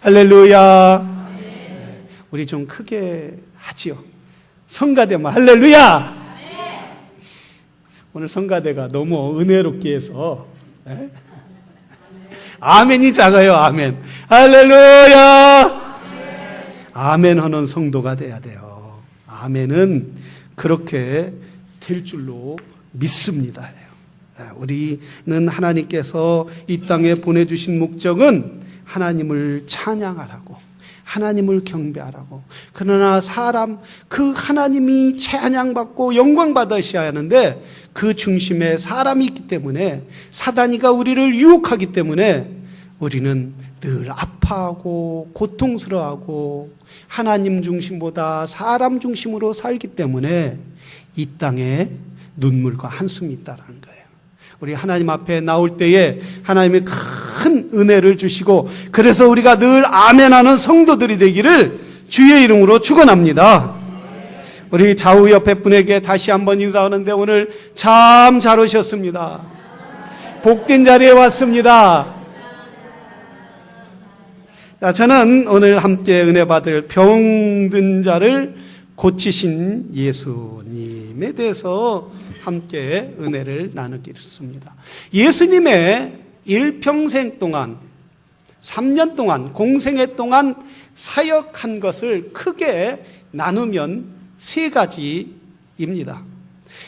할렐루야. 우리 좀 크게 하지요. 성가대만 할렐루야. 오늘 성가대가 너무 은혜롭게 해서 아멘이 작아요. 아멘. 할렐루야. 아멘 하는 성도가 돼야 돼요. 아멘은 그렇게 될 줄로 믿습니다. 우리는 하나님께서 이 땅에 보내주신 목적은 하나님을 찬양하라고, 하나님을 경배하라고. 그러나 사람, 그 하나님이 찬양받고 영광받으셔야 하는데 그 중심에 사람이 있기 때문에, 사단이가 우리를 유혹하기 때문에 우리는 늘 아파하고 고통스러워하고 하나님 중심보다 사람 중심으로 살기 때문에 이 땅에 눈물과 한숨이 있다는 거예요. 우리 하나님 앞에 나올 때에 하나님이 큰 은혜를 주시고, 그래서 우리가 늘 아멘하는 성도들이 되기를 주의 이름으로 축원합니다. 우리 좌우 옆에 분에게 다시 한번 인사하는데 오늘 참 잘 오셨습니다. 복된 자리에 왔습니다. 자, 저는 오늘 함께 은혜 받을 병든 자를 고치신 예수님에 대해서 함께 은혜를 나누겠습니다. 예수님의 일평생 동안, 3년 동안, 공생애 동안 사역한 것을 크게 나누면 3가지입니다.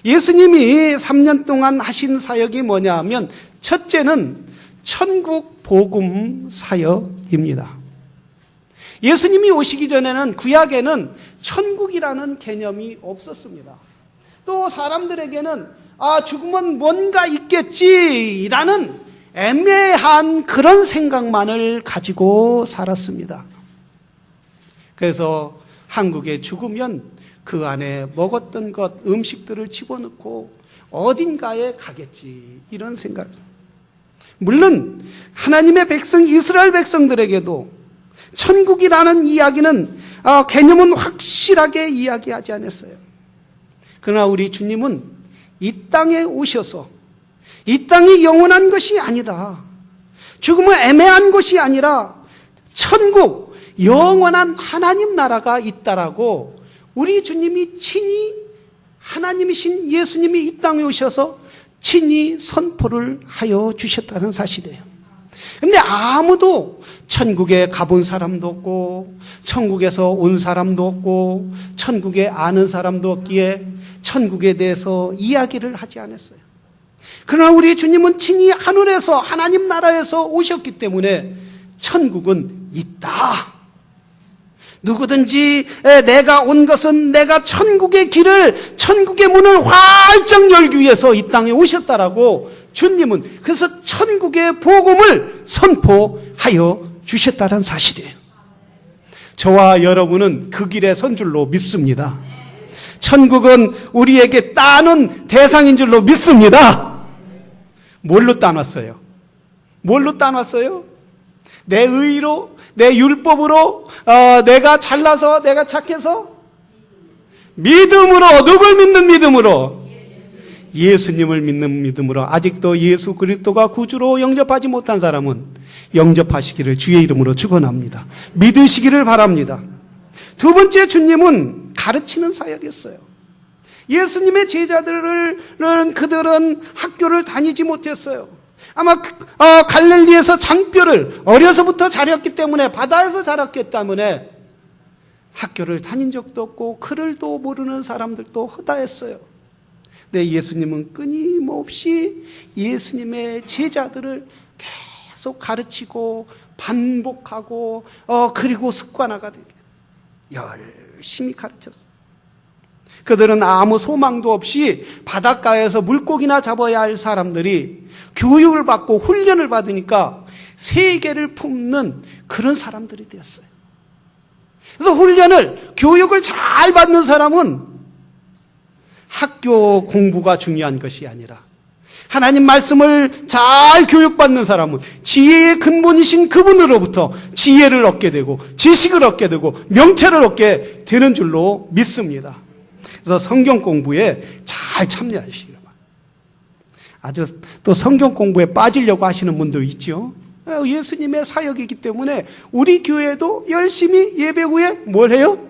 예수님이 3년 동안 하신 사역이 뭐냐 하면, 첫째는 천국 복음 사역입니다. 예수님이 오시기 전에는 구약에는 천국이라는 개념이 없었습니다. 또 사람들에게는 죽으면 뭔가 있겠지라는 애매한 그런 생각만을 가지고 살았습니다. 그래서 한국에 죽으면 그 안에 먹었던 것, 음식들을 집어넣고 어딘가에 가겠지, 이런 생각. 물론 하나님의 백성, 이스라엘 백성들에게도 천국이라는 이야기는, 개념은 확실하게 이야기하지 않았어요. 그러나 우리 주님은 이 땅에 오셔서 이 땅이 영원한 것이 아니라, 죽음은 애매한 것이 아니라 천국, 영원한 하나님 나라가 있다라고 우리 주님이 친히, 하나님이신 예수님이 이 땅에 오셔서 친히 선포를 하여 주셨다는 사실이에요. 근데 아무도 천국에 가본 사람도 없고, 천국에서 온 사람도 없고, 천국에 아는 사람도 없기에 천국에 대해서 이야기를 하지 않았어요. 그러나 우리 주님은 친히 하늘에서, 하나님 나라에서 오셨기 때문에 천국은 있다. 누구든지 내가 온 것은 내가 천국의 길을, 천국의 문을 활짝 열기 위해서 이 땅에 오셨다라고 주님은, 그래서 천국의 복음을 선포하여 주셨다는 사실이에요. 저와 여러분은 그 길에 선 줄로 믿습니다. 천국은 우리에게 따는 대상인 줄로 믿습니다. 뭘로 따놨어요? 뭘로 따놨어요? 내 의로, 내 율법으로, 내가 잘나서, 내가 착해서? 믿음으로. 누굴 믿는 믿음으로? 예수님을 믿는 믿음으로. 아직도 예수 그리스도가 구주로 영접하지 못한 사람은 영접하시기를 주의 이름으로 축원합니다. 믿으시기를 바랍니다. 두 번째, 주님은 가르치는 사역이었어요. 예수님의 제자들은, 그들은 학교를 다니지 못했어요. 아마 갈릴리에서 장뼈를 어려서부터 자랐기 때문에, 바다에서 자랐기 때문에 학교를 다닌 적도 없고 글을도 모르는 사람들도 허다했어요. 근데 예수님은 끊임없이 예수님의 제자들을 계속 가르치고 반복하고 그리고 습관화가 되게 열심히 가르쳤어요. 그들은 아무 소망도 없이 바닷가에서 물고기나 잡아야 할 사람들이 교육을 받고 훈련을 받으니까 세계를 품는 그런 사람들이 되었어요. 그래서 훈련을, 교육을 잘 받는 사람은 학교 공부가 중요한 것이 아니라, 하나님 말씀을 잘 교육받는 사람은 지혜의 근본이신 그분으로부터 지혜를 얻게 되고 지식을 얻게 되고 명체를 얻게 되는 줄로 믿습니다. 그래서 성경 공부에 잘 참여하시기 바랍니다. 아주 또 성경 공부에 빠지려고 하시는 분도 있죠. 예수님의 사역이기 때문에 우리 교회도 열심히 예배 후에 뭘 해요?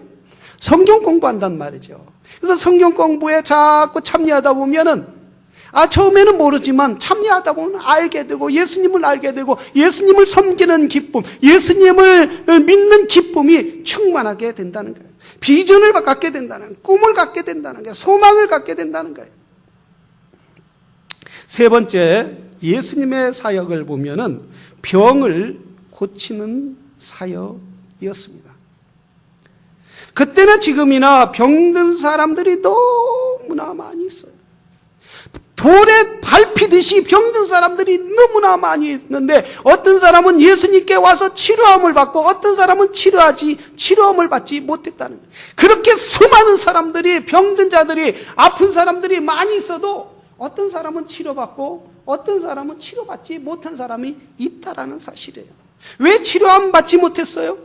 성경 공부한단 말이죠. 그래서 성경 공부에 자꾸 참여하다 보면은 처음에는 모르지만 참여하다 보면 알게 되고 예수님을 알게 되고 예수님을 섬기는 기쁨, 예수님을 믿는 기쁨이 충만하게 된다는 거예요. 비전을 갖게 된다는 거예요. 꿈을 갖게 된다는 거예요. 소망을 갖게 된다는 거예요. 세 번째, 예수님의 사역을 보면은 병을 고치는 사역이었습니다. 그때나 지금이나 병든 사람들이 너무나 많이 있어요. 돌에 밟히듯이 병든 사람들이 너무나 많이 있는데 어떤 사람은 예수님께 와서 치료함을 받고 어떤 사람은 치료함을 받지 못했다는 거예요. 그렇게 수많은 사람들이 병든 자들이 아픈 사람들이 많이 있어도 어떤 사람은 치료받고 어떤 사람은 치료받지 못한 사람이 있다라는 사실이에요. 왜 치료함 받지 못했어요?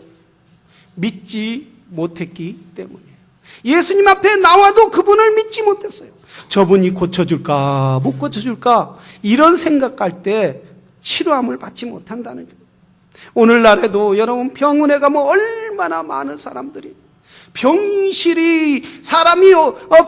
믿지 못했기 때문이에요. 예수님 앞에 나와도 그분을 믿지 못했어요. 저분이 고쳐줄까 못 고쳐줄까 이런 생각할 때 치료함을 받지 못한다는 거예요. 오늘날에도 여러분 병원에 가면 얼마나 많은 사람들이 사람이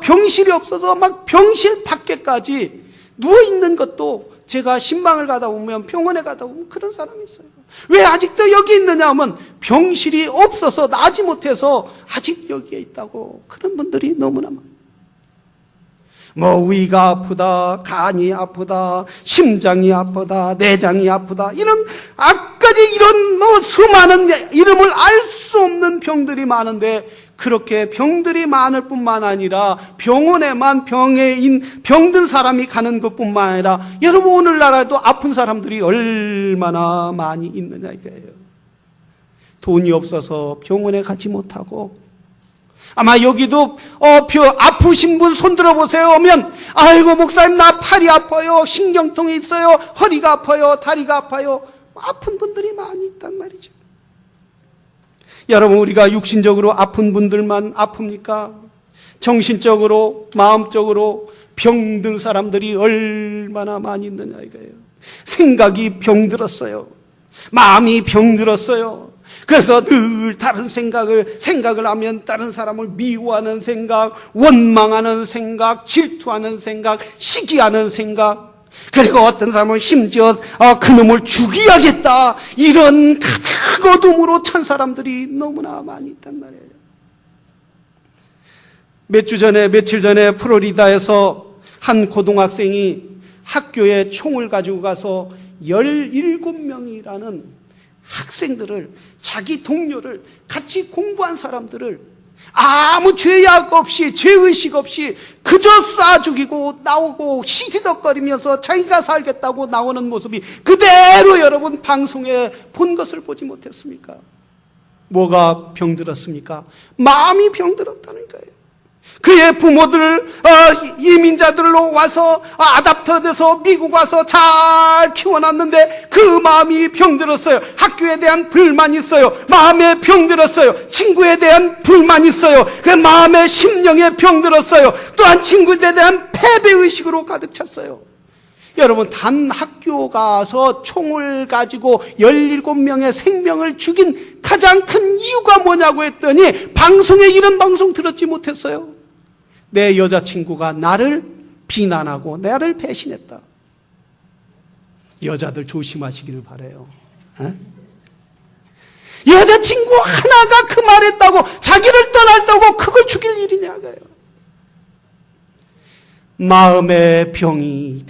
병실이 없어서 막 병실 밖에까지 누워있는 것도 제가 신방을 가다 보면 병원에 가다 보면 그런 사람이 있어요. 왜 아직도 여기 있느냐 하면 병실이 없어서 나지 못해서 아직 여기에 있다고 그런 분들이 너무나 많아요. 위가 아프다, 간이 아프다, 심장이 아프다, 내장이 아프다 이런 악까지 이런 수많은 이름을 알 수 없는 병들이 많은데 그렇게 병들이 많을 뿐만 아니라 병원에만 병든 사람이 가는 것뿐만 아니라 여러분 오늘날에도 아픈 사람들이 얼마나 많이 있느냐 이거예요. 돈이 없어서 병원에 가지 못하고 아마 여기도 아프신 분 손 들어보세요 하면 아이고 목사님 나 팔이 아파요, 신경통이 있어요, 허리가 아파요, 다리가 아파요. 아픈 분들이 많이 있단 말이죠. 여러분 우리가 육신적으로 아픈 분들만 아픕니까? 정신적으로 마음적으로 병든 사람들이 얼마나 많이 있느냐 이거예요. 생각이 병들었어요. 마음이 병들었어요. 그래서 늘 다른 생각을 하면 다른 사람을 미워하는 생각, 원망하는 생각, 질투하는 생각, 시기하는 생각, 그리고 어떤 사람은 심지어 그놈을 죽여야겠다 이런 가득 어둠으로 찬 사람들이 너무나 많이 있단 말이에요. 며칠 전에 플로리다에서 한 고등학생이 학교에 총을 가지고 가서 17명이라는 학생들을, 자기 동료를, 같이 공부한 사람들을 아무 죄악 없이, 죄의식 없이 그저 쏴 죽이고 나오고 시시덕거리면서 자기가 살겠다고 나오는 모습이 그대로 여러분 방송에 본 것을 보지 못했습니까? 뭐가 병들었습니까? 마음이 병들었다는 거예요. 그의 부모들, 이민자들로 와서 아답터 돼서 미국 와서 잘 키워놨는데 그 마음이 병들었어요. 학교에 대한 불만이 있어요. 마음에 병들었어요. 친구에 대한 불만이 있어요. 그 마음에 심령에 병들었어요. 또한 친구에 대한 패배의식으로 가득 찼어요. 여러분 단 학교 가서 총을 가지고 17명의 생명을 죽인 가장 큰 이유가 뭐냐고 했더니 방송에 이런 방송 들었지 못했어요. 내 여자친구가 나를 비난하고 나를 배신했다. 여자들 조심하시기를 바라요. 여자친구 하나가 그 말했다고 자기를 떠났다고 그걸 죽일 일이냐고요. 마음에 병이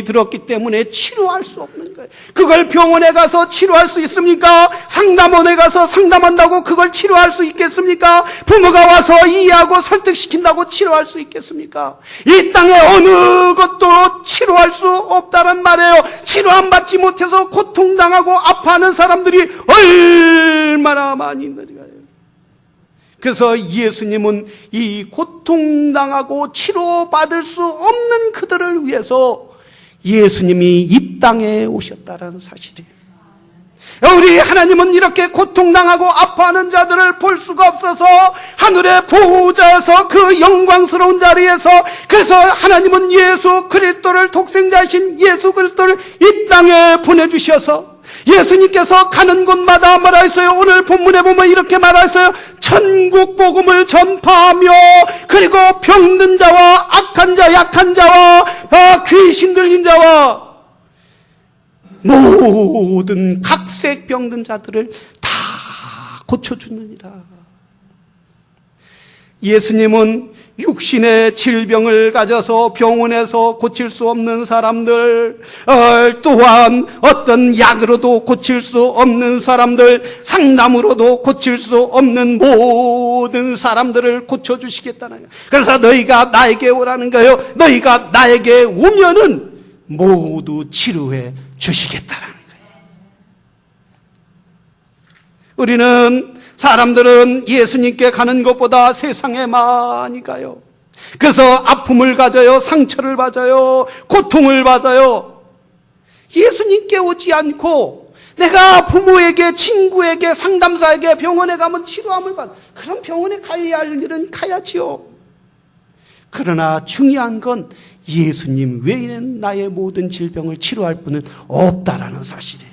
들었기 때문에 치료할 수 없는 거예요. 그걸 병원에 가서 치료할 수 있습니까? 상담원에 가서 상담한다고 그걸 치료할 수 있겠습니까? 부모가 와서 이해하고 설득시킨다고 치료할 수 있겠습니까? 이 땅에 어느 것도 치료할 수 없다는 말이에요. 치료 안 받지 못해서 고통당하고 아파하는 사람들이 얼마나 많이 있는가요? 그래서 예수님은 이 고통당하고 치료받을 수 없는 그들을 위해서 예수님이 이 땅에 오셨다는 사실이에요. 우리 하나님은 이렇게 고통당하고 아파하는 자들을 볼 수가 없어서 하늘의 보호자에서 그 영광스러운 자리에서, 그래서 하나님은 예수 그리스도를, 독생자이신 예수 그리스도를 이 땅에 보내주셔서 예수님께서 가는 곳마다 말하였어요. 오늘 본문에 보면 이렇게 말하였어요. 천국 복음을 전파하며, 그리고 병든 자와 악한 자, 약한 자와 귀신 들린 자와 모든 각색 병든 자들을 다 고쳐주느니라. 예수님은 육신의 질병을 가져서 병원에서 고칠 수 없는 사람들, 또한 어떤 약으로도 고칠 수 없는 사람들, 상담으로도 고칠 수 없는 모든 사람들을 고쳐주시겠다는 거예요. 그래서 너희가 나에게 오라는 거예요. 너희가 나에게 오면은 모두 치료해 주시겠다라는 거예요. 우리는, 사람들은 예수님께 가는 것보다 세상에 많이 가요. 그래서 아픔을 가져요, 상처를 받아요, 고통을 받아요. 예수님께 오지 않고 내가 부모에게, 친구에게, 상담사에게 병원에 가면 치료함을 받아. 그럼 병원에 가야 할 일은 가야지요. 그러나 중요한 건 예수님 외에는 나의 모든 질병을 치료할 분은 없다라는 사실이에요.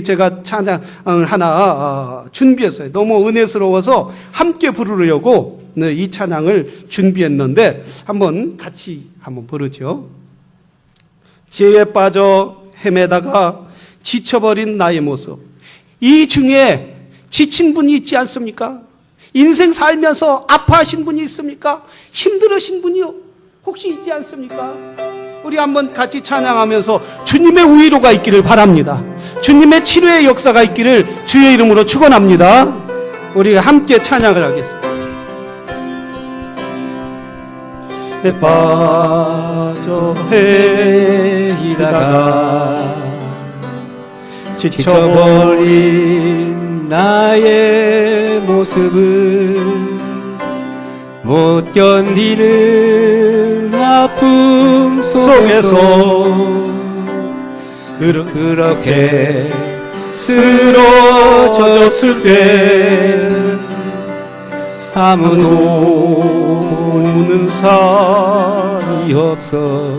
제가 찬양을 하나 준비했어요. 너무 은혜스러워서 함께 부르려고 이 찬양을 준비했는데 한번 같이 한번 부르죠. 죄에 빠져 헤매다가 지쳐버린 나의 모습. 이 중에 지친 분이 있지 않습니까? 인생 살면서 아파하신 분이 있습니까? 힘들으신 분이 혹시 있지 않습니까? 우리 한번 같이 찬양하면서 주님의 위로가 있기를 바랍니다. 주님의 치료의 역사가 있기를 주의 이름으로 축원합니다. 우리가 함께 찬양을 하겠습니다. 에 빠져 헤매다가 지쳐버린 나의 모습을 못 견디는 아픔 속에서 그렇게 쓰러졌을 때 아무도 보는 사람이 없어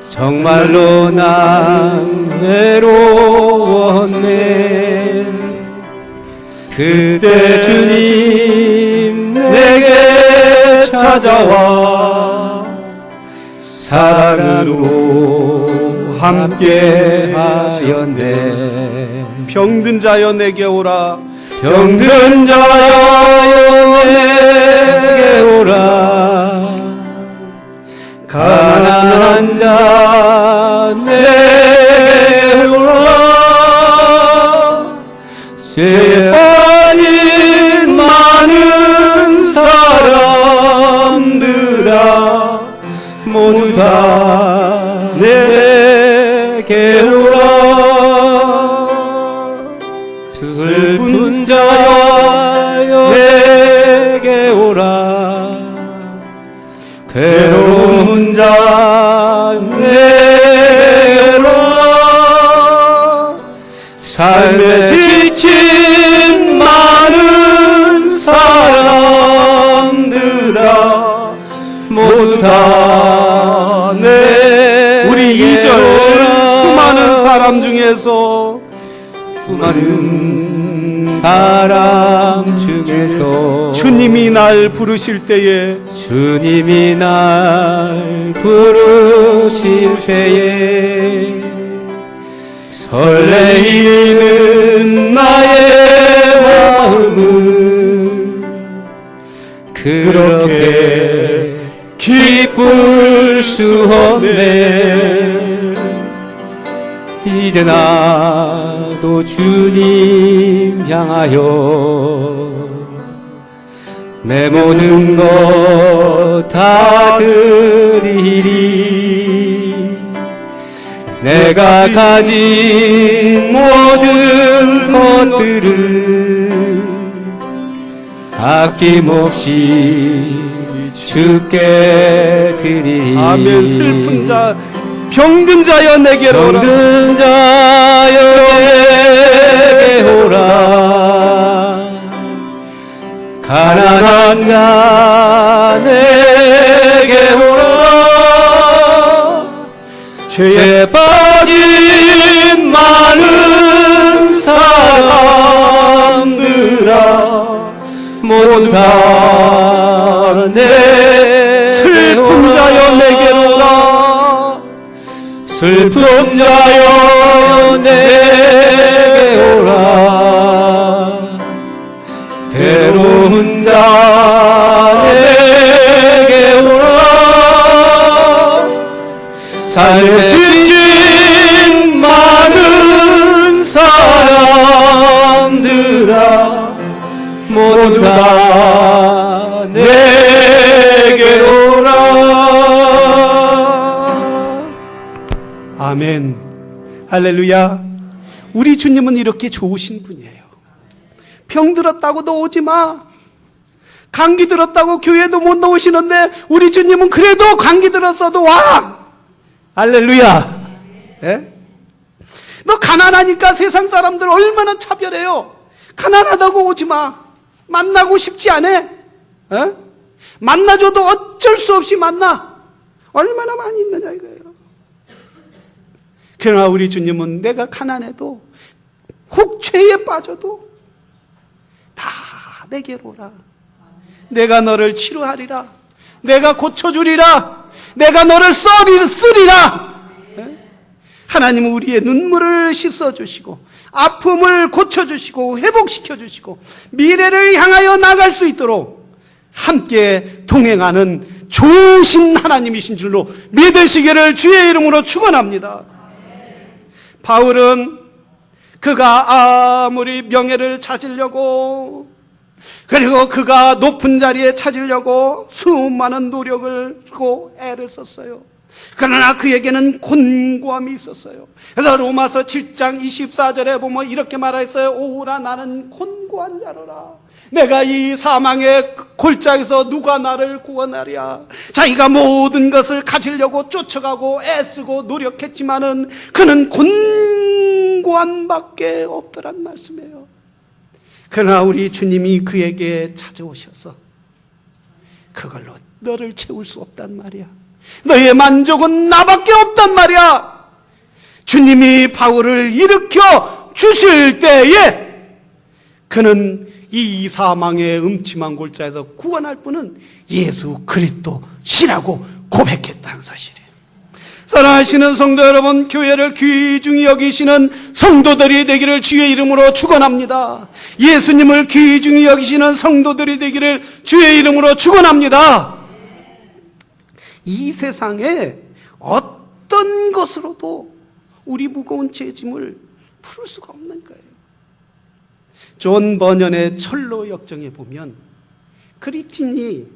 정말로 난 외로웠네. 그때 주님 내게 찾아와 사랑으로 함께 하였네. 병든 자여 내게 오라. 병든 자여 내게 오라. 가난한 자 내게 오라. 죄에 빠진 많은 사람들아 모두 다 내게 오라. 슬픈 자여 내게 오라. 괴로운 자 내게 오라. 삶에 지친 많은 사람들아 모두 다 내 우리 2절 수많은 사람 중에서 수많은 사람 중에서 주님이 날 부르실 때에 주님이 날 부르실 때에 설레이는 나의 마음은 그렇게 기쁠 수 없네. 이제 나도 주님 향하여 내 모든 것 다 드리리. 내가 가진 모든 것들을 아낌없이 주께 드리리. 아멘. 슬픈 자 병든 자여 내게로 오라. 병든 자여 내게 오라. 가난한 자 내게 오라. 죄에 빠진 많은 사람들아 모두 다 내게 슬픈 자여 내게로 오라. 슬픈 자여 내게 오라. 괴로운 자 내게 오라. 삶에 지친 많은 사람들아 모두 다 내게 오라. 아멘. 할렐루야. 우리 주님은 이렇게 좋으신 분이에요. 병 들었다고도 오지 마. 감기 들었다고 교회도 못 나오시는데 우리 주님은 그래도 감기 들었어도 와. 할렐루야. 예? 너 가난하니까 세상 사람들 얼마나 차별해요. 가난하다고 오지 마. 만나고 싶지 않아. 예? 만나줘도 어쩔 수 없이 만나. 얼마나 많이 있느냐 이거예요. 그러나 우리 주님은 내가 가난해도 혹 죄에 빠져도 다 내게로 오라. 내가 너를 치료하리라. 내가 고쳐주리라. 내가 너를 쓰리라. 하나님은 우리의 눈물을 씻어주시고 아픔을 고쳐주시고 회복시켜주시고 미래를 향하여 나갈 수 있도록 함께 동행하는 좋으신 하나님이신 줄로 믿으시기를 주의 이름으로 축원합니다. 바울은 그가 아무리 명예를 찾으려고 그리고 그가 높은 자리에 찾으려고 수많은 노력을 쓰고 애를 썼어요. 그러나 그에게는 곤고함이 있었어요. 그래서 로마서 7장 24절에 보면 이렇게 말했어요. 오라 나는 곤고한 자로라. 내가 이 사망의 골짜기에서 누가 나를 구원하랴. 자기가 모든 것을 가지려고 쫓아가고 애쓰고 노력했지만은 그는 곤고한 밖에 없더란 말씀이에요. 그러나 우리 주님이 그에게 찾아오셔서 그걸로 너를 채울 수 없단 말이야. 너의 만족은 나밖에 없단 말이야. 주님이 바울을 일으켜 주실 때에 그는 이 사망의 음침한 골짜에서 구원할 분은 예수 그리스도시라고 고백했다는 사실이에요. 사랑하시는 성도 여러분, 교회를 귀중히 여기시는 성도들이 되기를 주의 이름으로 축원합니다. 예수님을 귀중히 여기시는 성도들이 되기를 주의 이름으로 축원합니다. 이 세상에 어떤 것으로도 우리 무거운 죄짐을 풀 수가 없는 거예요. 존 버년의 철로 역정에 보면 크리틴이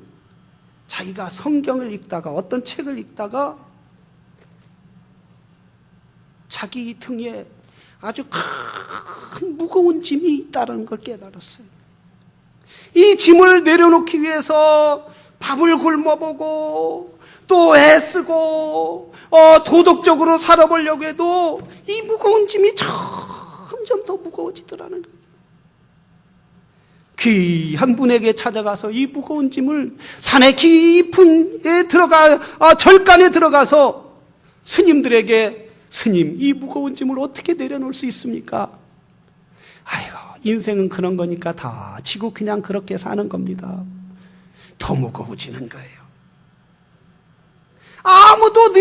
자기가 성경을 읽다가 어떤 책을 읽다가 자기 등에 아주 큰 무거운 짐이 있다는 걸 깨달았어요. 이 짐을 내려놓기 위해서 밥을 굶어보고 또 애쓰고 도덕적으로 살아보려고 해도 이 무거운 짐이 점점 더 무거워지더라는 거예요. 귀한 분에게 찾아가서 이 무거운 짐을 산의 깊은 에 들어가 절간에 들어가서 스님들에게 스님 이 무거운 짐을 어떻게 내려놓을 수 있습니까? 아이고 인생은 그런 거니까 다 지고 그냥 그렇게 사는 겁니다. 더 무거워지는 거예요. 아무도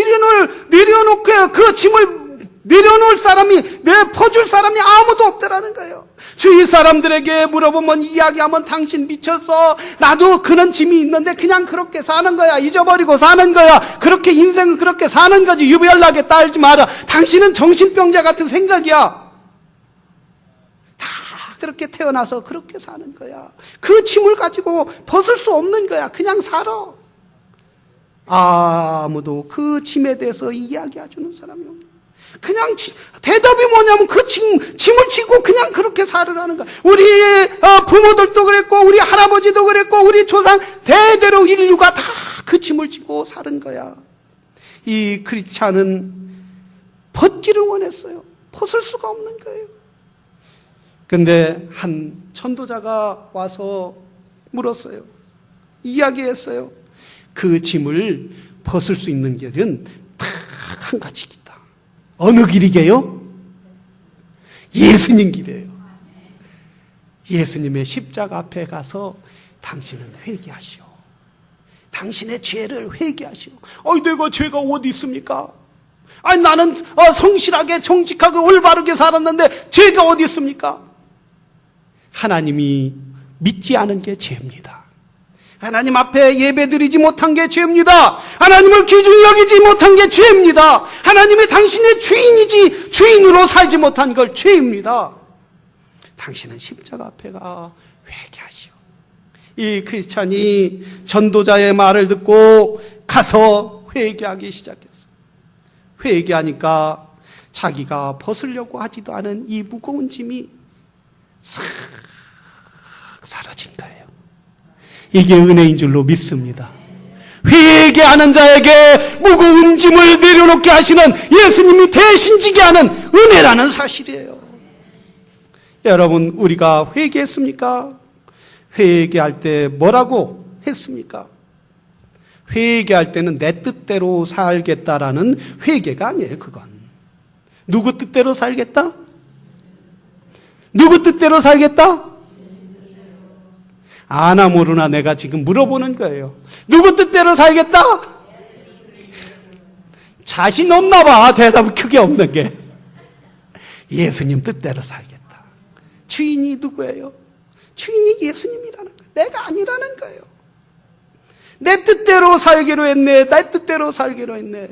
내려놓고 그 짐을 내려놓을 사람이 퍼줄 사람이 아무도 없더라는 거예요. 주위 사람들에게 물어보면 이야기하면 당신 미쳤어. 나도 그런 짐이 있는데 그냥 그렇게 사는 거야. 잊어버리고 사는 거야. 그렇게 인생은 그렇게 사는 거지. 유별나게 따르지 마라. 당신은 정신병자 같은 생각이야. 다 그렇게 태어나서 그렇게 사는 거야. 그 짐을 가지고 벗을 수 없는 거야. 그냥 살아. 아무도 그 짐에 대해서 이야기해 주는 사람이 없는. 그냥 대답이 뭐냐면 그 짐을 지고 그냥 그렇게 살으라는 거야. 우리 부모들도 그랬고 우리 할아버지도 그랬고 우리 조상 대대로 인류가 다 그 짐을 지고 사는 거야. 이 크리스찬은 벗기를 원했어요. 벗을 수가 없는 거예요. 근데 한 전도자가 와서 물었어요. 이야기했어요. 그 짐을 벗을 수 있는 길은 딱 한 가지 길이다. 어느 길이게요? 예수님 길이에요. 예수님의 십자가 앞에 가서 당신은 회개하시오. 당신의 죄를 회개하시오. 내가 죄가 어디 있습니까? 나는 성실하게 정직하게 올바르게 살았는데 죄가 어디 있습니까? 하나님이 믿지 않은 게 죄입니다. 하나님 앞에 예배드리지 못한 게 죄입니다. 하나님을 귀중히 여기지 못한 게 죄입니다. 하나님이 당신의 주인이지 주인으로 살지 못한 걸 죄입니다. 당신은 십자가 앞에 가 회개하시오. 이 크리스찬이 전도자의 말을 듣고 가서 회개하기 시작했어요. 회개하니까 자기가 벗으려고 하지도 않은 이 무거운 짐이 싹 사라진 거예요. 이게 은혜인 줄로 믿습니다. 회개하는 자에게 무거운 짐을 내려놓게 하시는 예수님이 대신 지게 하는 은혜라는 사실이에요. 여러분, 우리가 회개했습니까? 회개할 때 뭐라고 했습니까? 회개할 때는 내 뜻대로 살겠다라는 회개가 아니에요. 그건 누구 뜻대로 살겠다? 누구 뜻대로 살겠다? 아나 모르나 내가 지금 물어보는 거예요. 누구 뜻대로 살겠다? 자신 없나 봐. 대답이 크게 없는 게. 예수님 뜻대로 살겠다. 주인이 누구예요? 주인이 예수님이라는 거예요. 내가 아니라는 거예요. 내 뜻대로 살기로 했네. 내 뜻대로 살기로 했네.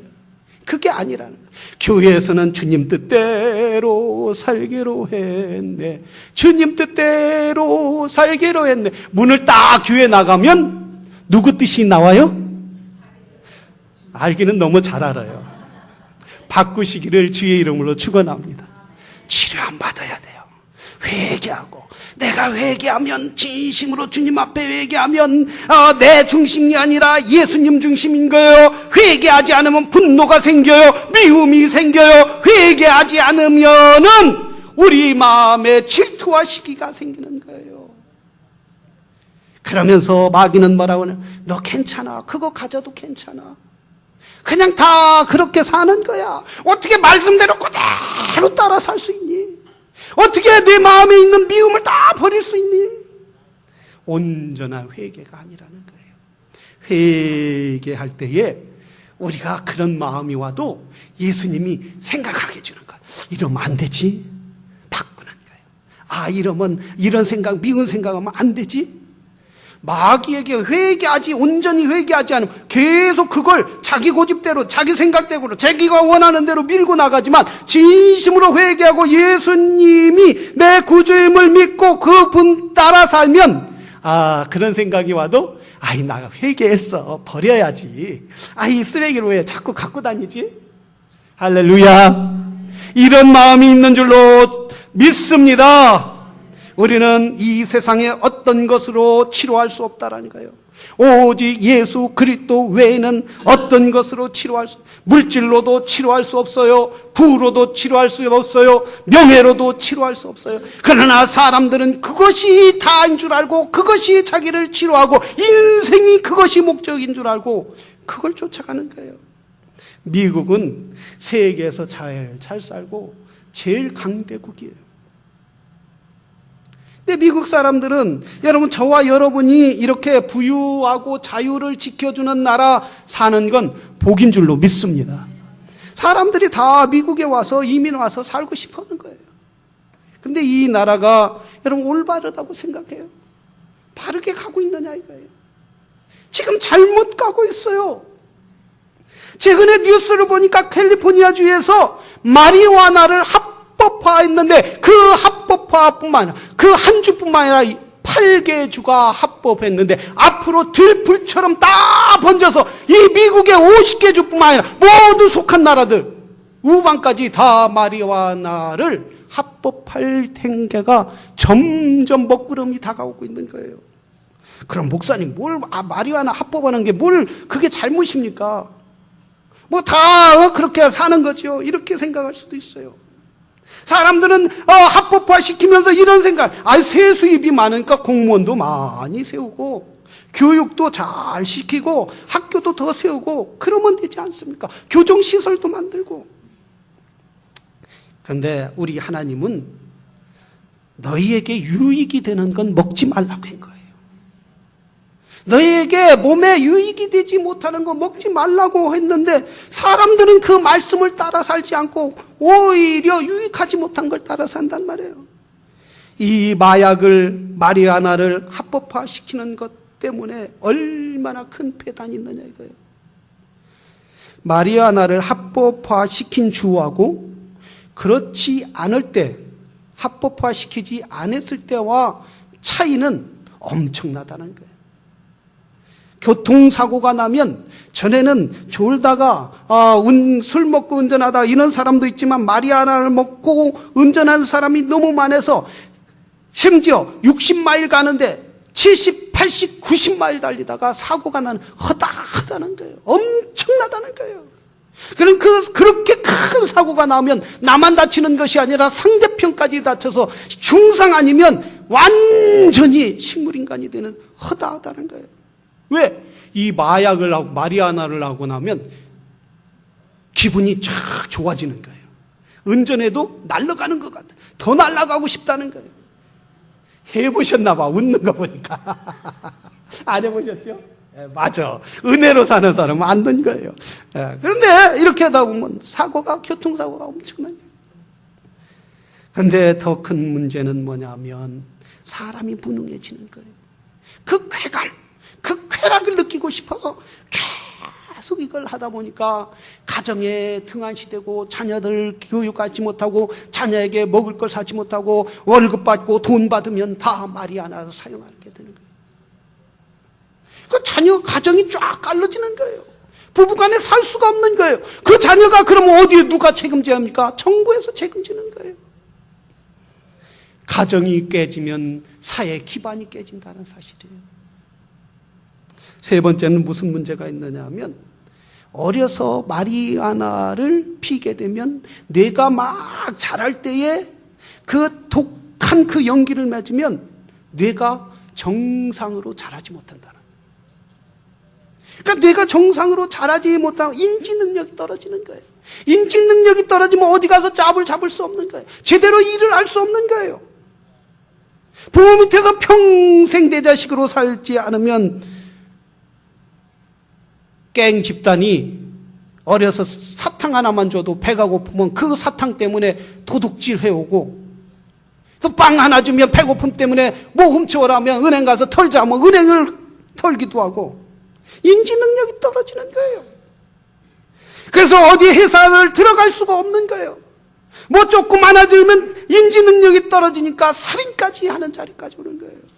그게 아니라는 거예요. 교회에서는 주님 뜻대로 살기로 했네. 주님 뜻대로 살기로 했네. 문을 딱 교회 나가면 누구 뜻이 나와요? 알기는 너무 잘 알아요. 바꾸시기를 주의 이름으로 축원합니다. 치료 안 받아야 돼요. 회개하고, 내가 회개하면, 진심으로 주님 앞에 회개하면 내 중심이 아니라 예수님 중심인 거예요. 회개하지 않으면 분노가 생겨요. 미움이 생겨요. 회개하지 않으면은 우리 마음에 질투와 시기가 생기는 거예요. 그러면서 마귀는 뭐라고 하냐? 너 괜찮아. 그거 가져도 괜찮아. 그냥 다 그렇게 사는 거야. 어떻게 말씀대로 그대로 따라 살 수 있니? 어떻게 내 마음에 있는 미움을 다 버릴 수 있니? 온전한 회개가 아니라는 거예요. 회개할 때에 우리가 그런 마음이 와도 예수님이 생각하게 해주는 거예요. 이러면 안 되지? 바꾸는 거예요. 이러면 이런 생각, 미운 생각하면 안 되지? 마귀에게 회개하지, 온전히 회개하지 않으면 계속 그걸 자기 고집대로, 자기 생각대로, 자기가 원하는 대로 밀고 나가지만, 진심으로 회개하고 예수님이 내 구주임을 믿고 그분 따라 살면, 그런 생각이 와도 나 회개했어, 버려야지. 이 쓰레기를 왜 자꾸 갖고 다니지? 할렐루야. 이런 마음이 있는 줄로 믿습니다. 우리는 이 세상에 어떤 것으로 치료할 수 없다라는 거예요. 오직 예수 그리스도 외에는 어떤 것으로 물질로도 치료할 수 없어요. 부로도 치료할 수 없어요. 명예로도 치료할 수 없어요. 그러나 사람들은 그것이 다인 줄 알고, 그것이 자기를 치료하고, 인생이 그것이 목적인 줄 알고 그걸 쫓아가는 거예요. 미국은 세계에서 잘 살고 제일 강대국이에요. 근데 미국 사람들은, 여러분, 저와 여러분이 이렇게 부유하고 자유를 지켜주는 나라 사는 건 복인 줄로 믿습니다. 사람들이 다 미국에 와서, 이민 와서 살고 싶어 하는 거예요. 근데 이 나라가 여러분 올바르다고 생각해요? 바르게 가고 있느냐 이거예요. 지금 잘못 가고 있어요. 최근에 뉴스를 보니까 캘리포니아주에서 마리화나를 합법화했는데, 그 합법화뿐만 아니라, 그 한 주뿐만 아니라 8개 주가 합법했는데, 앞으로 들불처럼 다 번져서 이 미국의 50개 주뿐만 아니라 모두 속한 나라들, 우방까지 다 마리화나를 합법할 텐계가 점점 먹구름이 다가오고 있는 거예요. 그럼 목사님, 마리화나 합법하는 게 그게 잘못입니까? 뭐 다 그렇게 사는 거죠. 이렇게 생각할 수도 있어요. 사람들은 합법화 시키면서 이런 생각, 세수입이 많으니까 공무원도 많이 세우고 교육도 잘 시키고 학교도 더 세우고 그러면 되지 않습니까? 교정시설도 만들고. 그런데 우리 하나님은 너희에게 유익이 되는 건 먹지 말라고 한 거예요. 너희에게 몸에 유익이 되지 못하는 거 먹지 말라고 했는데 사람들은 그 말씀을 따라 살지 않고 오히려 유익하지 못한 걸 따라 산단 말이에요. 이 마약을, 마리아나를 합법화시키는 것 때문에 얼마나 큰 폐단이 있느냐 이거예요. 마리아나를 합법화시킨 주하고 그렇지 않을 때, 합법화시키지 않았을 때와 차이는 엄청나다는 거예요. 교통사고가 나면 전에는 졸다가 술 먹고 운전하다 이런 사람도 있지만 마리아나를 먹고 운전하는 사람이 너무 많아서 심지어 60마일 가는데 70, 80, 90마일 달리다가 사고가 나는 허다하다는 거예요. 엄청나다는 거예요. 그럼 그렇게 큰 사고가 나오면 나만 다치는 것이 아니라 상대편까지 다쳐서 중상 아니면 완전히 식물인간이 되는 허다하다는 거예요. 왜? 이 마약을 하고 마리아나를 하고 나면 기분이 쫙 좋아지는 거예요. 운전해도 날아가는 것 같아요. 더 날아가고 싶다는 거예요. 해보셨나 봐. 웃는 거 보니까. 안 해보셨죠? 맞아. 은혜로 사는 사람은 안 된 거예요. 그런데 이렇게 하다 보면 교통사고가 엄청나요. 그런데 더 큰 문제는 뭐냐면 사람이 무능해지는 거예요. 그 쾌감, 그 쾌락을 느끼고 싶어서 계속 이걸 하다 보니까 가정에 등한시되고 자녀들 교육하지 못하고 자녀에게 먹을 걸 사지 못하고 월급 받고 돈 받으면 다 마리아나를 사용하게 되는 거예요. 그 자녀 가정이 쫙 갈라지는 거예요. 부부간에 살 수가 없는 거예요. 그 자녀가 그러면 어디에 누가 책임져야 합니까? 정부에서 책임지는 거예요. 가정이 깨지면 사회 기반이 깨진다는 사실이에요. 세 번째는 무슨 문제가 있느냐 하면 어려서 마리아나를 피게 되면 뇌가 막 자랄 때에 그 독한 그 연기를 맞으면 뇌가 정상으로 자라지 못한다는. 그러니까 뇌가 정상으로 자라지 못하고 인지 능력이 떨어지는 거예요. 인지 능력이 떨어지면 어디 가서 짭을 잡을 수 없는 거예요. 제대로 일을 할 수 없는 거예요. 부모 밑에서 평생 내 자식으로 살지 않으면 갱 집단이 어려서 사탕 하나만 줘도 배가 고프면 그 사탕 때문에 도둑질 해오고 또 빵 하나 주면 배고픔 때문에 뭐 훔쳐오라 하면 은행 가서 털자 하면 은행을 털기도 하고 인지 능력이 떨어지는 거예요. 그래서 어디 회사를 들어갈 수가 없는 거예요. 뭐 조금 하나 들면 인지 능력이 떨어지니까 살인까지 하는 자리까지 오는 거예요.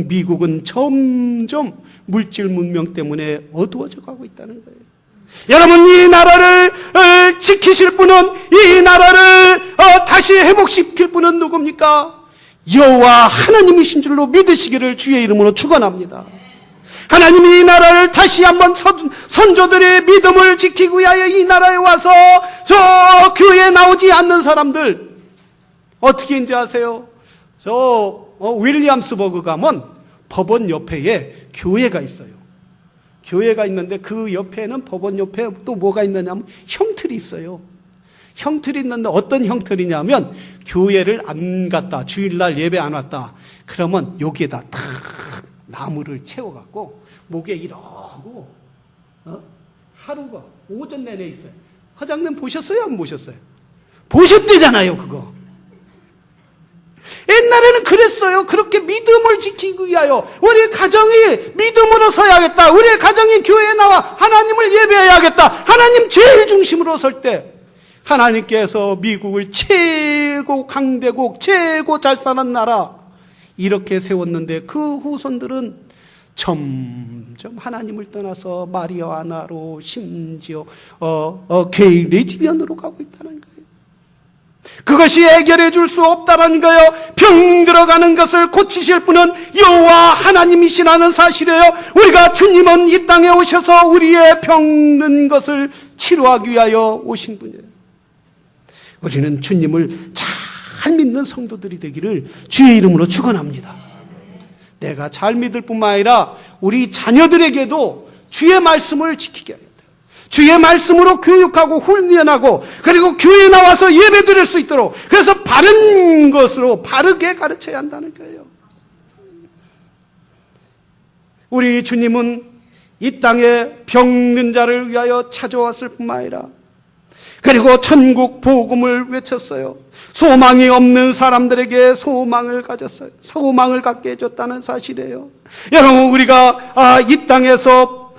미국은 점점 물질 문명 때문에 어두워져 가고 있다는 거예요. 여러분, 이 나라를 지키실 분은, 이 나라를 다시 회복시킬 분은 누굽니까? 여호와 하나님이신 줄로 믿으시기를 주의 이름으로 축원합니다. 하나님이 이 나라를 다시 한번 선조들의 믿음을 지키기 위하여 이 나라에 와서 저 교회에 나오지 않는 사람들 어떻게 인지 아세요? 윌리엄스버그 가면 법원 옆에 교회가 있어요. 교회가 있는데 그 옆에는 법원 옆에 또 뭐가 있느냐면 형틀이 있어요. 형틀이 있는데 어떤 형틀이냐면 교회를 안 갔다, 주일날 예배 안 왔다 그러면 여기에다 탁 나무를 채워갖고 목에 이러고 하루가 오전 내내 있어요. 화장님 보셨어요? 안 보셨어요? 보셨대잖아요 그거. 옛날에는 그랬어요. 그렇게 믿음을 지키기 위하여 우리 가정이 믿음으로 서야겠다. 우리 가정이 교회에 나와 하나님을 예배해야겠다. 하나님 제일 중심으로 설 때 하나님께서 미국을 최고 강대국, 최고 잘 사는 나라 이렇게 세웠는데 그 후손들은 점점 하나님을 떠나서 마리아나로 심지어 게이 레즈비언으로 가고 있다는 거예요. 그것이 해결해 줄 수 없다라는 거예요. 병 들어가는 것을 고치실 분은 여호와 하나님이시라는 사실이에요. 우리가 주님은 이 땅에 오셔서 우리의 병든 것을 치료하기 위하여 오신 분이에요. 우리는 주님을 잘 믿는 성도들이 되기를 주의 이름으로 축원합니다. 내가 잘 믿을 뿐만 아니라 우리 자녀들에게도 주의 말씀을 지키게 합니다. 주의 말씀으로 교육하고 훈련하고 그리고 교회에 나와서 예배 드릴 수 있도록, 그래서 바른 것으로 바르게 가르쳐야 한다는 거예요. 우리 주님은 이 땅에 병든 자를 위하여 찾아왔을 뿐만 아니라 그리고 천국 복음을 외쳤어요. 소망이 없는 사람들에게 소망을 가졌어요. 소망을 갖게 해줬다는 사실이에요. 여러분, 우리가 이 땅에서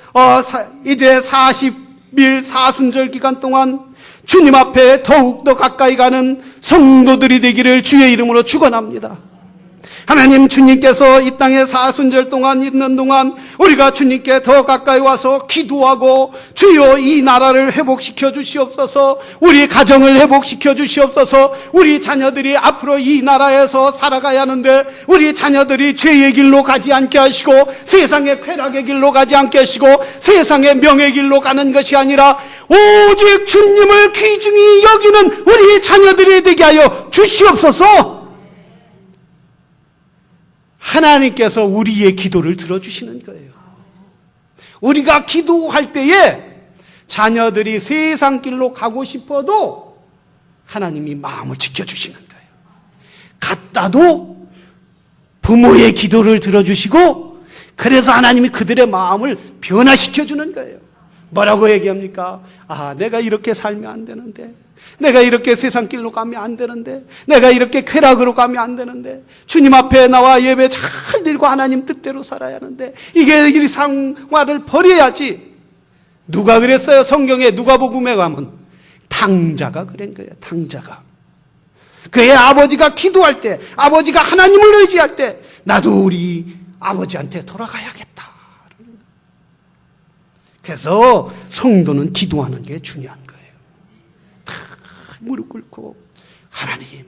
이제 40일 사순절 기간 동안 주님 앞에 더욱더 가까이 가는 성도들이 되기를 주의 이름으로 축원합니다. 하나님, 주님께서 이 땅에 사순절 동안 있는 동안 우리가 주님께 더 가까이 와서 기도하고, 주여 이 나라를 회복시켜 주시옵소서, 우리 가정을 회복시켜 주시옵소서, 우리 자녀들이 앞으로 이 나라에서 살아가야 하는데 우리 자녀들이 죄의 길로 가지 않게 하시고 세상의 쾌락의 길로 가지 않게 하시고 세상의 명의 길로 가는 것이 아니라 오직 주님을 귀중히 여기는 우리 자녀들이 되게 하여 주시옵소서. 하나님께서 우리의 기도를 들어주시는 거예요. 우리가 기도할 때에 자녀들이 세상 길로 가고 싶어도 하나님이 마음을 지켜주시는 거예요. 갔다도 부모의 기도를 들어주시고, 그래서 하나님이 그들의 마음을 변화시켜주는 거예요. 뭐라고 얘기합니까? 내가 이렇게 살면 안 되는데, 내가 이렇게 세상 길로 가면 안 되는데, 내가 이렇게 쾌락으로 가면 안 되는데, 주님 앞에 나와 예배 잘 드리고 하나님 뜻대로 살아야 하는데, 이게 일상화를 버려야지. 누가 그랬어요? 성경에 누가복음에 가면 탕자가 그런 거예요. 탕자가. 그의 아버지가 기도할 때, 아버지가 하나님을 의지할 때, 나도 우리 아버지한테 돌아가야겠다. 그래서 성도는 기도하는 게 중요한 거예요. 다 무릎 꿇고, 하나님,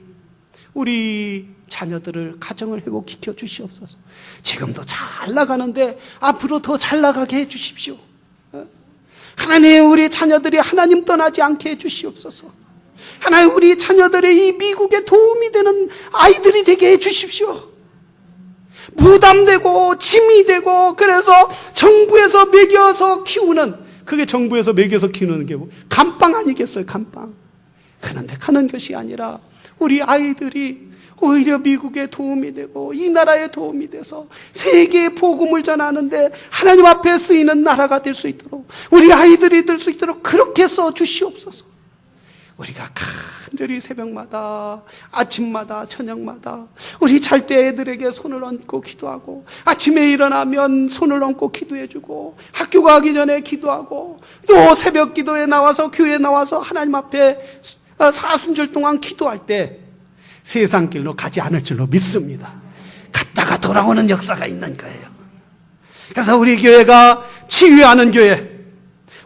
우리 자녀들을, 가정을 회복시켜 주시옵소서. 지금도 잘 나가는데 앞으로 더 잘 나가게 해 주십시오. 하나님, 우리 자녀들이 하나님 떠나지 않게 해 주시옵소서. 하나님, 우리 자녀들의 이 미국에 도움이 되는 아이들이 되게 해 주십시오. 부담되고 짐이 되고, 그래서 정부에서 먹여서 키우는, 그게 정부에서 먹여서 키우는 게 뭐 감빵 아니겠어요? 감빵. 그런데 가는 것이 아니라 우리 아이들이 오히려 미국에 도움이 되고 이 나라에 도움이 돼서 세계에 복음을 전하는데 하나님 앞에 쓰이는 나라가 될 수 있도록, 우리 아이들이 될 수 있도록 그렇게 써 주시옵소서. 우리가 간절히 새벽마다, 아침마다, 저녁마다 우리 잘 때 애들에게 손을 얹고 기도하고, 아침에 일어나면 손을 얹고 기도해주고, 학교 가기 전에 기도하고, 또 새벽 기도에 나와서, 교회에 나와서 하나님 앞에 사순절 동안 기도할 때 세상 길로 가지 않을 줄로 믿습니다. 갔다가 돌아오는 역사가 있는 거예요. 그래서 우리 교회가 치유하는 교회,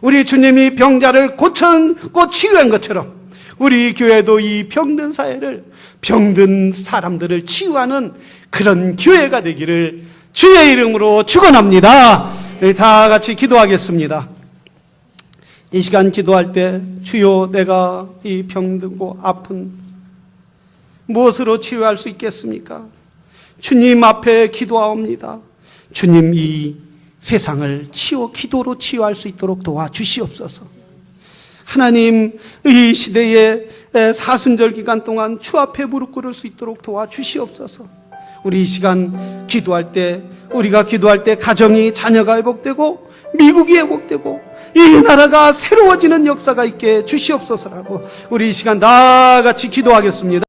우리 주님이 병자를 고쳤고 치유한 것처럼 우리 교회도 이 병든 사회를, 병든 사람들을 치유하는 그런 교회가 되기를 주의 이름으로 축원합니다. 다 같이 기도하겠습니다. 이 시간 기도할 때, 주여, 내가 이 병들고 아픈 무엇으로 치유할 수 있겠습니까? 주님 앞에 기도하옵니다. 주님, 이 세상을 기도로 치유할 수 있도록 도와주시옵소서. 하나님, 이 시대에 사순절 기간 동안 주 앞에 무릎 꿇을 수 있도록 도와주시옵소서. 우리 이 시간 기도할 때, 우리가 기도할 때 가정이, 자녀가 회복되고 미국이 회복되고 이 나라가 새로워지는 역사가 있게 주시옵소서라고 우리 이 시간 다 같이 기도하겠습니다.